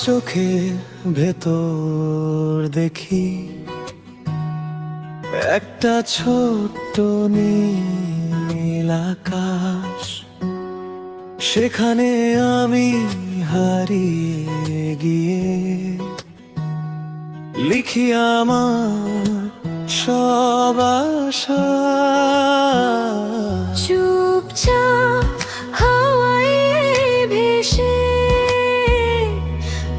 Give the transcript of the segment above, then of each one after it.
চোখের ভেতর দেখি একটা ছোট্ট নীল আকাশ, সেখানে আমি হারিয়ে গিয়ে লিখি আমার সব আশা। চুপচাপ হাওয়ায় ভেসে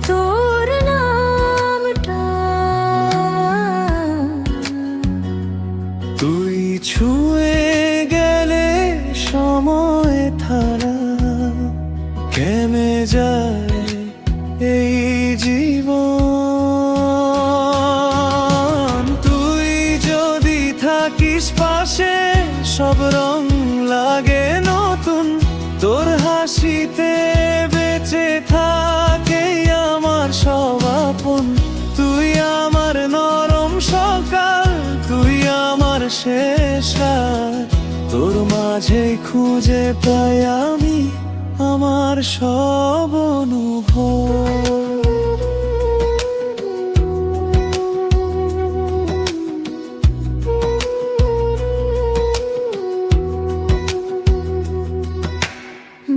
তোর নামটা তুই ছুঁয়ে গেলে সময় থানা কেমে যায় এই জীবন। তুই যদি থাকিস পাশে সব রং লাগে নতুন, তোর হাসিতে বেঁচে থাকে আমার সব আপন। তুই আমার নরম সকাল, তুই আমার শেষ রাত, তোর মাঝে খুঁজে পাই আমি আমার সব অনুভব।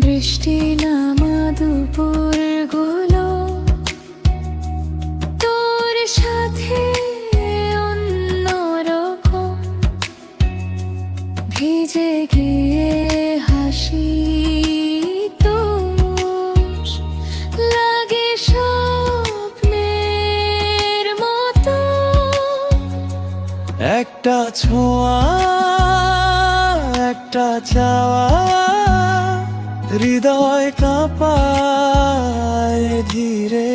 বৃষ্টি নামা দুপুর গুলো তোর সাথে অন্যরকম, ভিজে গিয়ে হাসি তোর লাগে স্বপ্নের মতো। একটা ছোঁয়া, একটা চাওয়া, হৃদয় কাঁপায় ধীরে